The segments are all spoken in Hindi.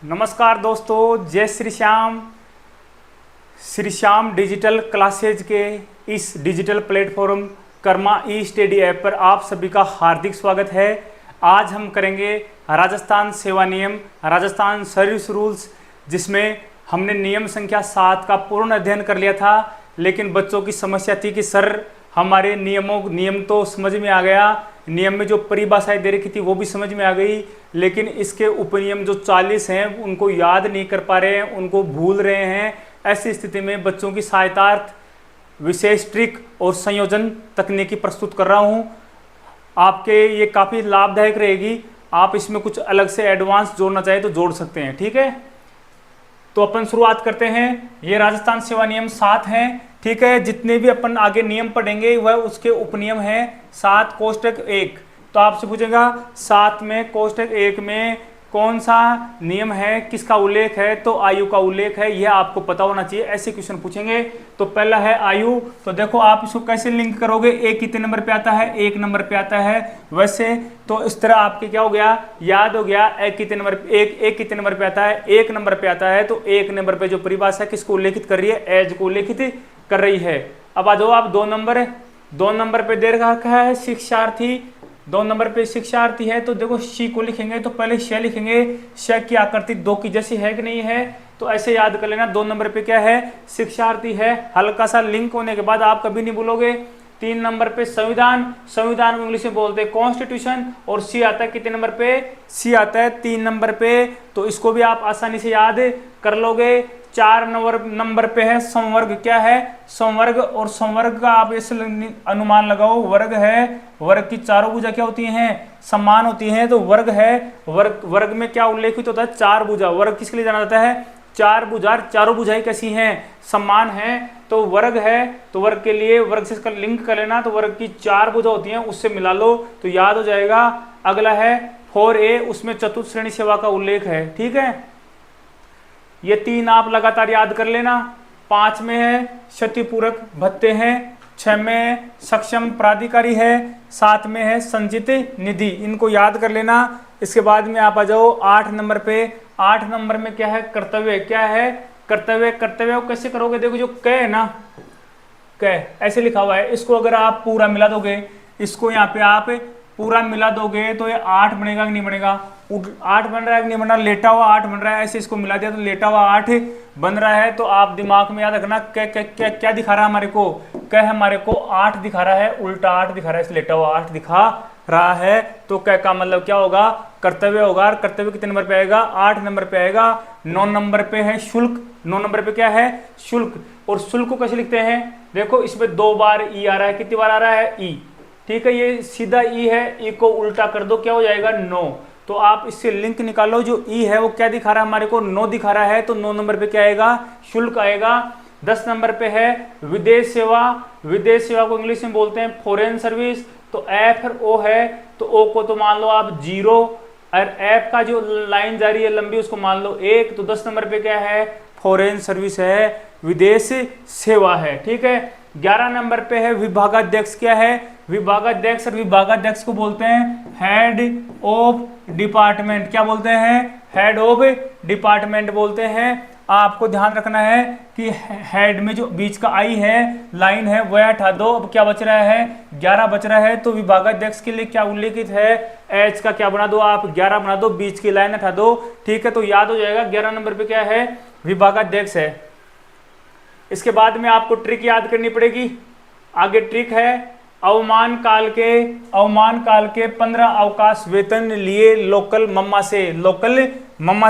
नमस्कार दोस्तों, जय श्री श्याम डिजिटल क्लासेज के इस डिजिटल प्लेटफॉर्म कर्मा ई स्टडी ऐप पर आप सभी का हार्दिक स्वागत है। आज हम करेंगे राजस्थान सेवा नियम, राजस्थान सर्विस रूल्स, जिसमें हमने नियम संख्या 7 का पूर्ण अध्ययन कर लिया था। लेकिन बच्चों की समस्या थी कि सर हमारे नियम तो समझ में आ गया, नियम में जो परिभाषाएं दे रखी थी वो भी समझ में आ गई, लेकिन इसके उपनियम जो 40 हैं उनको याद नहीं कर पा रहे हैं, उनको भूल रहे हैं। ऐसी स्थिति में बच्चों की सहायतार्थ विशेष ट्रिक और संयोजन तकनीकी प्रस्तुत कर रहा हूं। आपके ये काफ़ी लाभदायक रहेगी। आप इसमें कुछ अलग से एडवांस जोड़ना चाहे तो जोड़ सकते हैं, ठीक है। तो अपन शुरुआत करते हैं। ये राजस्थान सेवा नियम 7 हैं, ठीक है। जितने भी अपन आगे नियम पढ़ेंगे वह उसके उपनियम हैं। 7 कोष्टक 1, तो आपसे पूछेगा 7 में कोष्टक 1 में कौन सा नियम है, किसका उल्लेख है, तो आयु का उल्लेख है। यह आपको पता होना चाहिए, ऐसे क्वेश्चन पूछेंगे। तो पहला है आयु, तो देखो आप इसको कैसे लिंक करोगे। एक कितने नंबर पे आता है, 1 नंबर पे आता है। वैसे तो इस तरह आपके क्या हो गया, याद हो गया। एक कितने नंबर पे आता है, 1 नंबर पे आता है। तो 1 नंबर पे जो परिभाषा किसको उल्लेखित कर रही है, एज को उल्लेखित कर रही है। अब आ जाओ आप 2 नंबर पे दे रखा है शिक्षार्थी। 2 नंबर पे शिक्षार्थी है, तो देखो शी को लिखेंगे तो पहले श लिखेंगे। श की आकृति 2 की जैसी है कि नहीं है, तो ऐसे याद कर लेना। 2 नंबर पे क्या है, शिक्षार्थी है। हल्का सा लिंक होने के बाद आप कभी नहीं भूलोगे। 3 नंबर पे संविधान को इंग्लिश में बोलते हैं कॉन्स्टिट्यूशन। और सी आता है कितने नंबर पे, सी आता है 3 नंबर पे। तो इसको भी आप आसानी से याद कर लोगे। 4 नंबर पे है संवर्ग। क्या है, संवर्ग। और संवर्ग का आप ऐसे अनुमान लगाओ, वर्ग है। वर्ग की चारों भुजा क्या होती हैं, समान होती हैं। तो वर्ग है, वर्ग में क्या उल्लेखित होता है, 4 भुजा। वर्ग किसके लिए जाना जाता है, 4 भुजा। चारों भुजाएं कैसी हैं, समान है। तो वर्ग है, तो वर्ग के लिए वर्ग से इसका लिंक कर लेना। तो वर्ग की 4 भुजा होती हैं, उससे मिला लो तो याद हो जाएगा। अगला है 4A, उसमें चतुर्थ श्रेणी सेवा का उल्लेख है, ठीक है। ये 3 आप लगातार याद कर लेना। 5 में है क्षतिपूरक भत्ते हैं। 6 में सक्षम प्राधिकारी है। 7 में है संचित निधि। इनको याद कर लेना। इसके बाद में आप आ जाओ 8 नंबर पे। 8 नंबर में क्या है, कर्तव्य। क्या है, कर्तव्य। कर्तव्य को कैसे करोगे, देखो जो क है ना, क ऐसे लिखा हुआ है, इसको अगर आप पूरा मिला दोगे, इसको यहाँ पे आप पूरा मिला दोगे तो ये 8 बनेगा कि नहीं बनेगा, 8 बन रहा है कि नहीं बन रहा, लेटा हुआ 8 बन रहा है। ऐसे इसको मिला दिया तो लेटा हुआ 8 बन रहा है। तो आप दिमाग में याद रखना, क्या दिखा रहा है हमारे को, क हमारे को 8 दिखा रहा है, उल्टा 8 दिखा रहा है, लेटा हुआ 8 दिखा रहा है। तो क का मतलब क्या होगा, कर्तव्य होगा। कर्तव्य कितने नंबर पे आएगा, 8 नंबर पे आएगा। 9 नंबर पे है शुल्क। 9 नंबर पे क्या है, शुल्क। और शुल्क को कैसे लिखते हैं, देखो इसमें 2 बार ई आ रहा है। कितनी बार आ रहा है, ई, ठीक है। ये सीधा ई है, ई को उल्टा कर दो, क्या हो जाएगा, 9। तो आप इससे लिंक निकालो। जो ई है वो क्या दिखा रहा है हमारे को, 9 दिखा रहा है। तो 9 नंबर पे क्या आएगा, शुल्क आएगा। 10 नंबर पे है विदेश सेवा। विदेश सेवा को इंग्लिश में बोलते हैं फॉरेन सर्विस। तो एफ और ओ है, तो ओ को तो मान लो आप 0, और एफ का जो लाइन जा रही है लंबी उसको मान लो 1। तो 10 नंबर पे क्या है, फॉरेन सर्विस है, विदेश सेवा है, ठीक है। 11 नंबर पे है विभागाध्यक्ष। क्या है, विभागाध्यक्ष। और विभागाध्यक्ष को बोलते हैं हेड ऑफ डिपार्टमेंट। क्या बोलते हैं, हेड ऑफ डिपार्टमेंट बोलते हैं। आपको ध्यान रखना है कि हेड में जो बीच का आई है, लाइन है, वह हटा दो। अब क्या बच रहा है, 11 बच रहा है। तो विभागाध्यक्ष के लिए क्या उल्लेखित है, एच का क्या बना दो आप, 11 बना दो, बीच की लाइन हटा दो, ठीक है। तो याद हो जाएगा 11 नंबर पे क्या है, विभागाध्यक्ष है। इसके बाद में आपको ट्रिक याद करनी पड़ेगी। आगे ट्रिक है, अवमान काल के 15 अवकाश वेतन लिए लोकल मम्मा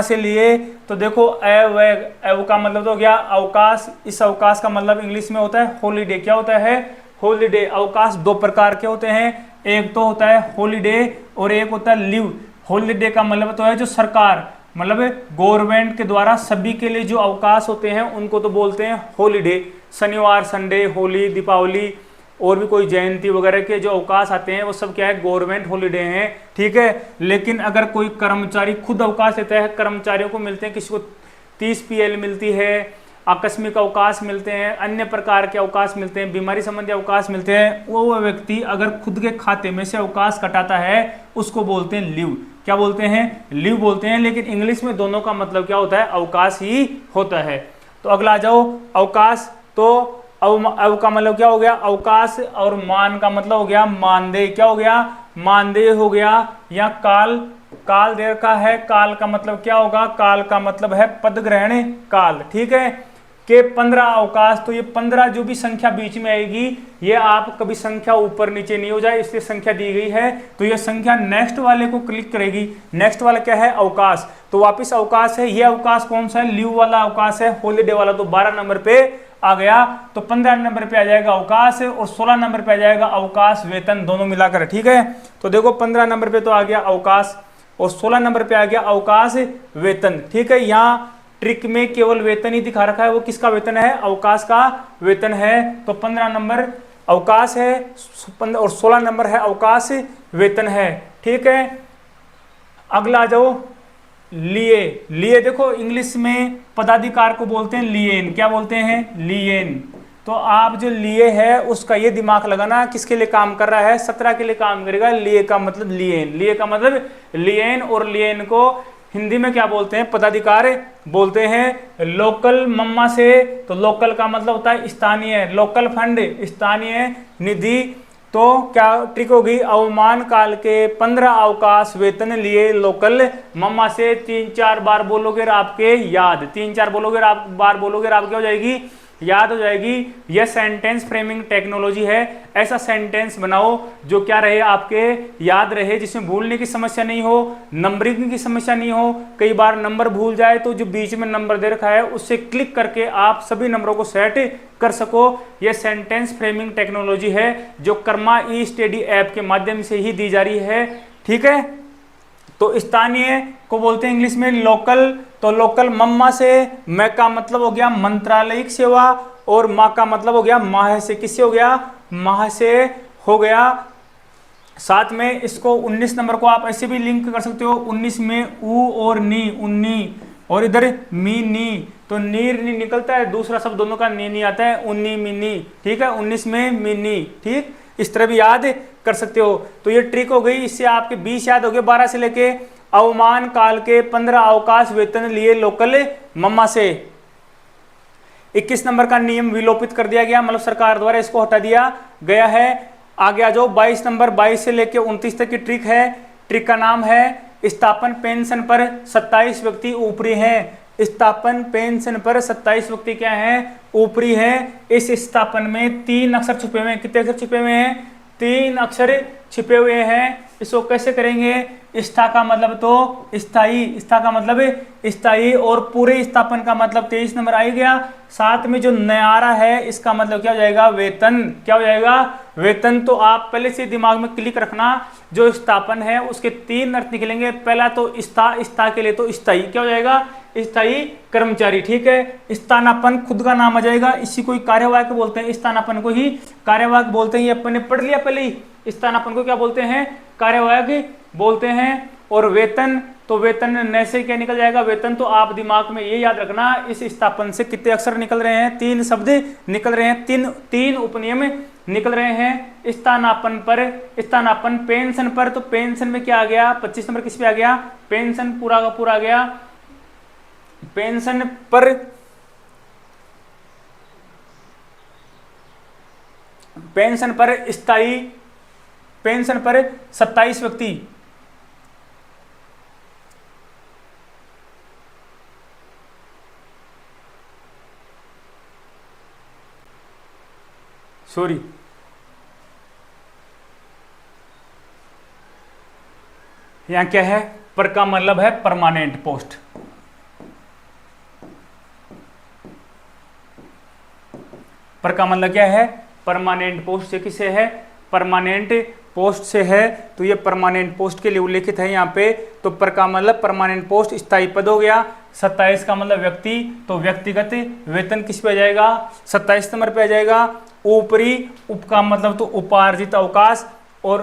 से लिए। तो देखो एव का मतलब हो गया अवकाश। इस अवकाश का मतलब इंग्लिश में होता है हॉलीडे। क्या होता है, हॉलीडे। अवकाश 2 प्रकार के होते हैं, एक तो होता है हॉलीडे और एक होता है लीव। हॉलीडे का मतलब तो है जो सरकार, मतलब गवर्नमेंट के द्वारा सभी के लिए जो अवकाश होते हैं उनको तो बोलते हैं हॉलीडे। शनिवार, संडे, होली, दीपावली और भी कोई जयंती वगैरह के जो अवकाश आते हैं वो सब क्या है, गवर्नमेंट हॉलीडे हैं, ठीक है। लेकिन अगर कोई कर्मचारी खुद अवकाश लेता है, कर्मचारियों को मिलते हैं, किसी को 30 PL मिलती है, आकस्मिक अवकाश मिलते हैं, अन्य प्रकार के अवकाश मिलते हैं, बीमारी संबंधी अवकाश मिलते हैं, वो व्यक्ति अगर खुद के खाते में से अवकाश कटाता है उसको बोलते हैं लीव। क्या बोलते हैं? लीव बोलते हैं। लेकिन इंग्लिश में दोनों का मतलब क्या होता है? अवकाश ही होता है। तो अगला आ जाओ, अवकाश। तो अव का मतलब क्या हो गया? अवकाश। और मान का मतलब हो गया मानदेय। क्या हो गया? मानदेय हो गया। या काल, काल दे रखा है। काल का मतलब क्या होगा? काल का मतलब है पदग्रहण काल। ठीक है, के 15 अवकाश। तो ये 15 जो भी संख्या बीच में आएगी, ये आप कभी संख्या ऊपर नीचे नहीं हो जाए, इसलिए संख्या दी गई है। तो ये संख्या नेक्स्ट वाले को क्लिक करेगी। नेक्स्ट वाला क्या है? अवकाश। तो वापिस अवकाश है। ये अवकाश कौन सा है? लीव वाला अवकाश है, हॉलीडे वाला। तो 12 नंबर पे आ गया। तो 15 नंबर पे आ जाएगा अवकाश और 16 नंबर पे आ जाएगा अवकाश वेतन, दोनों मिलाकर। ठीक है, तो देखो 15 नंबर पे तो आ गया अवकाश और 16 नंबर पे आ गया अवकाश वेतन। ठीक है, यहाँ ट्रिक में केवल वेतन ही दिखा रखा है, वो किसका वेतन है? अवकाश का वेतन है। तो 15 नंबर अवकाश है और 16 नंबर है अवकाश वेतन है। ठीक है, अगला आ जाओ, लिए। लिए देखो इंग्लिश में पदाधिकार को बोलते हैं लिएन। क्या बोलते हैं? लिएन। तो आप जो लिए है उसका ये दिमाग लगाना किसके लिए काम कर रहा है? 17 के लिए काम करेगा। लिए का मतलब लिएन। लिए का मतलब लिएन, और लिएन को हिंदी में क्या बोलते हैं? पदाधिकार बोलते हैं। लोकल मम्मा से, तो लोकल का मतलब होता है स्थानीय। लोकल फंड, स्थानीय निधि। तो क्या ट्रिक होगी? अवमान काल के 15 अवकाश वेतन लिए लोकल मम्मा से। 3-4 बार बोलोगे आपके याद, 3-4 बोलोगे आप, बार बोलोगे आप, क्या हो जाएगी? याद हो जाएगी। यह सेंटेंस फ्रेमिंग टेक्नोलॉजी है। ऐसा सेंटेंस बनाओ जो क्या रहे? आपके याद रहे, जिसमें भूलने की समस्या नहीं हो, नंबरिंग की समस्या नहीं हो। कई बार नंबर भूल जाए तो जो बीच में नंबर दे रखा है उससे क्लिक करके आप सभी नंबरों को सेट कर सको। यह सेंटेंस फ्रेमिंग टेक्नोलॉजी है जो कर्मा ई स्टडी ऐप के माध्यम से ही दी जा रही है। ठीक है, तो स्थानीय को बोलते हैं इंग्लिश में लोकल। तो लोकल मम्मा से, मैं का मतलब हो गया मंत्रालयिक सेवा, और माँ का मतलब हो गया माह से। किससे हो गया? माह से हो गया। साथ में इसको 19 नंबर को आप ऐसे भी लिंक कर सकते हो। 19 में ऊ और नी, उन्नी, और इधर मी नी। तो नीर नी निकलता है, दूसरा शब्द दोनों का नी आता है, उन्नी मिनी। ठीक है, 19 में मिनी। ठीक, इस तरह भी याद कर सकते हो। तो ये ट्रिक हो गई, इससे आपके 20 याद हो गए। 12 से लेके अवमान काल के 15 अवकाश वेतन लिए लोकल मम्मा से। 21 नंबर का नियम विलोपित कर दिया गया, मतलब सरकार द्वारा इसको हटा दिया गया है। आगे आ जाओ, 22 नंबर, 22 से लेके 29 तक की ट्रिक है। ट्रिक का नाम है स्थापन पेंशन पर 27 व्यक्ति ऊपरी हैं। स्थापन पेंशन पर 27 व्यक्ति क्या हैं? ऊपरी हैं। इस स्थापन में 3 अक्षर छुपे हुए हैं। कितने अक्षर छुपे हुए हैं? 3 अक्षर छिपे हुए हैं। इसको कैसे करेंगे? स्था का मतलब तो स्थाई, स्था का मतलब स्थाई, और पूरे स्थापन का मतलब 23 नंबर आ गया। साथ में जो नयारा है इसका मतलब क्या हो जाएगा? वेतन। क्या हो जाएगा? वेतन। तो आप पहले से दिमाग में क्लिक रखना, जो स्थापन है उसके 3 अर्थ निकलेंगे। पहला तो स्था, स्था के लिए तो स्थाई। क्या हो जाएगा? स्थायी कर्मचारी। ठीक है, स्थानापन खुद का नाम आ जाएगा, इसी को कार्यवाहक बोलते हैं। स्थानापन को ही कार्यवाहक बोलते हैं। ये अपन ने पढ़ लिया पहले ही। स्थानापन को क्या बोलते हैं? कार्यवाहक बोलते हैं। और वेतन, तो वेतन न से क्या निकल जाएगा? वेतन। तो आप दिमाग में ये याद रखना, इस स्थापन से कितने अक्षर निकल रहे हैं? 3 शब्द निकल रहे हैं, 3 उपनियम निकल रहे हैं। स्थानापन पर, स्थानापन पेंशन पर, तो पेंशन में क्या आ गया? 25 नंबर किस पे आ गया? पेंशन पूरा का पूरा आ गया। पेंशन पर, पेंशन पर स्थायी, पेंशन पर 27 व्यक्ति। सॉरी, यहां क्या है? पर का मतलब है परमानेंट पोस्ट। पर का मतलब क्या है? परमानेंट पोस्ट से किसे है? परमानेंट पोस्ट से है। तो ये परमानेंट पोस्ट के लिए उल्लेखित है यहाँ पे। तो पर का मतलब परमानेंट पोस्ट, स्थायी पद हो गया। 27 का मतलब व्यक्ति, तो व्यक्तिगत वेतन किस पे आ जाएगा? 27 नंबर पे आ जाएगा। ऊपरी, उप का मतलब तो उपार्जित अवकाश, और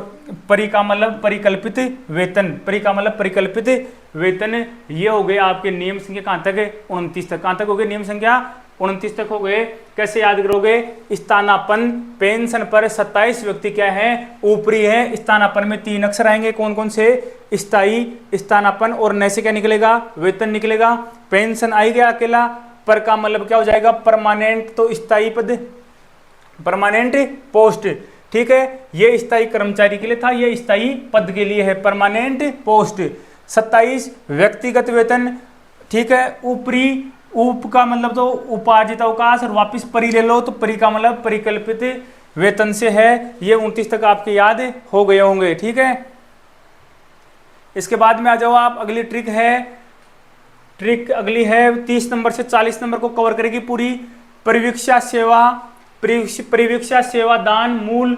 परि का मतलब परिकल्पित वेतन। परि का मतलब परिकल्पित वेतन। ये हो गए आपके नियम संख्या कहाँ तक? 29 तक। कहाँ तक हो गए नियम संख्या? 29 तक हो गए। कैसे याद करोगे? स्थानापन्न पेंशन पर 27 व्यक्ति क्या है? ऊपरी है। स्थानापन्न में 3 अक्षर आएंगे, कौन कौन से? स्थायी, स्थानापन्न और नए से क्या निकलेगा? वेतन निकलेगा। पेंशन आई गया अकेला, पर का मतलब क्या हो जाएगा? परमानेंट, तो स्थायी पद, परमानेंट पोस्ट। ठीक है, ये स्थायी कर्मचारी के लिए था, ये स्थायी पद के लिए है, परमानेंट पोस्ट। 27 व्यक्तिगत वेतन। ठीक है, ऊपरी, उप का मतलब तो उपार्जित अवकाश, और वापिस परि ले लो तो परि का मतलब परिकल्पित वेतन से है। ये 29 तक आपके याद हो गए होंगे। ठीक है, इसके बाद में आ जाओ आप, अगली ट्रिक है, ट्रिक अगली है 30 नंबर से 40 नंबर को कवर करेगी पूरी। परिवीक्षा सेवा, परिवीक्षा सेवा दान मूल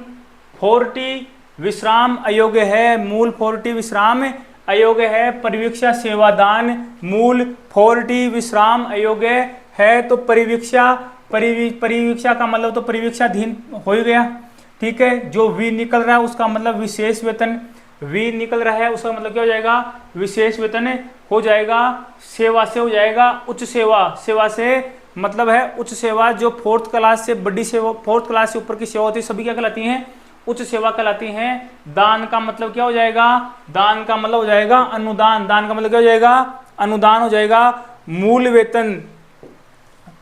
40 विश्राम अयोग्य है, मूल 40 विश्राम अयोग्य है। परिवीक्षा सेवा दान मूल 40 विश्राम अयोग्य है। तो परिवीक्षा, परिवीक्षा का मतलब तो परिवीक्षाधीन हो ही गया। ठीक है, जो वी निकल रहा है उसका मतलब विशेष वेतन, वी निकल रहा है उसका मतलब क्या हो जाएगा? विशेष वेतन हो जाएगा। सेवा से हो जाएगा उच्च सेवा, सेवा से मतलब है उच्च सेवा, जो 4th क्लास से बड़ी सेवा, 4th क्लास से ऊपर की सेवा होती है सभी क्या कहलाती हैं? उच्च सेवा कहलाती हैं। दान का मतलब क्या हो जाएगा? दान का मतलब हो जाएगा अनुदान, दान का मतलब क्या हो जाएगा? अनुदान हो जाएगा। मूल वेतन,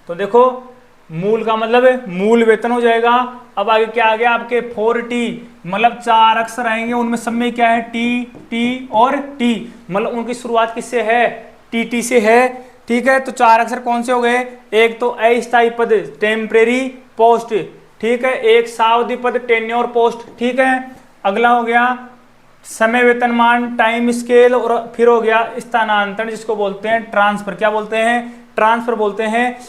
तो देखो मूल का मतलब मूल वेतन हो जाएगा। अब आगे क्या आ गया आपके? 40 मतलब 4 अक्षर आएंगे, उनमें सब में क्या है? टी, टी और टी, मतलब उनकी शुरुआत किससे है? टी से है। ठीक है, तो 4 अक्षर कौन से हो गए? एक तो अस्थायी पद टेम्परेरी पोस्ट, ठीक है, एक सावधि पद टेन्योर पोस्ट। ठीक है, अगला हो गया समय वेतनमान टाइम स्केल, और फिर हो गया स्थानांतरण जिसको बोलते हैं ट्रांसफर। क्या बोलते हैं? ट्रांसफर बोलते हैं।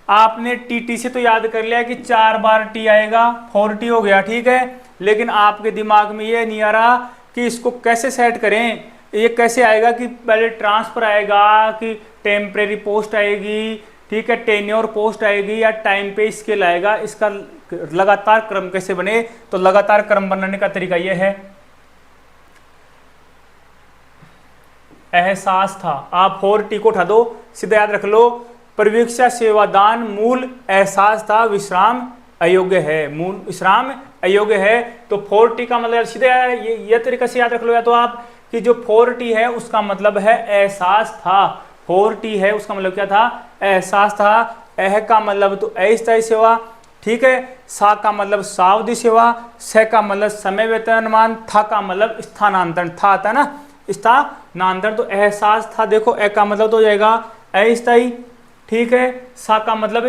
आपने टी से तो याद कर लिया कि 4 बार टी आएगा, 40 हो गया। ठीक है, लेकिन आपके दिमाग में ये नहीं आ रहा कि इसको कैसे सेट करें, ये कैसे आएगा कि पहले ट्रांसफर आएगा कि टेम्परेरी पोस्ट आएगी, ठीक है, टेन्योर पोस्ट आएगी, या टाइम पे स्केल आएगा। इसका लगातार क्रम कैसे बने? तो लगातार क्रम बनाने का तरीका यह है, एहसास था। आप 4T को उठा दो, सीधा याद रख लो, परिवीक्षा सेवादान मूल एहसास था विश्राम अयोग्य है, मूल विश्राम अयोग्य है। तो 4T का मतलब सीधा ये तरीका से याद रख लो, या तो आप कि जो 4T है उसका मतलब है एहसास था। 4T है उसका मतलब क्या था? एहसास था। एह का मतलब तो अस्थायी सेवा, ठीक है, सा का मतलब सावधि सेवा, स का मतलब समय वेतनमान, था का मतलब स्थानांतरण, था आता है ना स्थानांतरण, तो एहसास था। देखो ए का मतलब तो हो जाएगा अस्थायी, ठीक है, सा का मतलब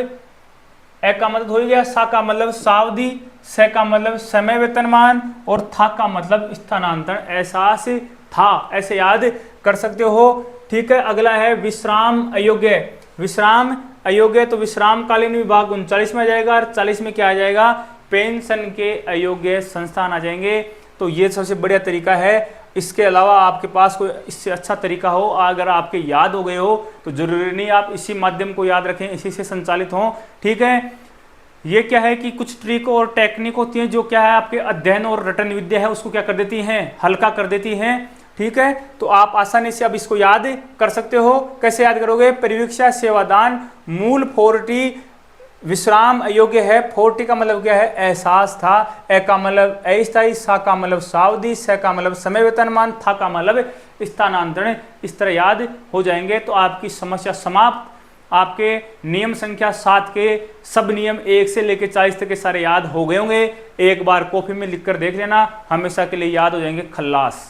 ए का मतलब हो गया, सा का मतलब सावधि, स का मतलब समय वेतनमान, और था का मतलब स्थानांतरण। एहसास था, ऐसे याद कर सकते हो। ठीक है, अगला है विश्राम अयोग्य। विश्राम अयोग्य, तो विश्राम कालीन विभाग 39 में आ जाएगा, और 40 में क्या आ जाएगा? पेंशन के अयोग्य संस्थान आ जाएंगे। तो ये सबसे बढ़िया तरीका है। इसके अलावा आपके पास कोई इससे अच्छा तरीका हो, अगर आपके याद हो गए हो तो जरूरी नहीं आप इसी माध्यम को याद रखें, इसी से संचालित हों। ठीक है, ये क्या है कि कुछ ट्रिक और टेक्निक होती हैं जो क्या है आपके अध्ययन और रटन विद्या है उसको क्या कर देती हैं? हल्का कर देती हैं। ठीक है, तो आप आसानी से अब इसको याद कर सकते हो। कैसे याद करोगे? परिवीक्षा सेवादान मूल 4T विश्राम अयोग्य है। 4T का मतलब क्या है? एहसास था। ए का मतलब अस्थायी, सा का मतलब सावधि, स का मतलब समय वेतनमान, था का मतलब स्थानांतरण। इस तरह याद हो जाएंगे तो आपकी समस्या समाप्त। आपके नियम संख्या 7 के सब नियम 1 से लेकर 40 तक के सारे याद हो गए होंगे। एक बार कॉपी में लिखकर देख लेना, हमेशा के लिए याद हो जाएंगे। खल्लास।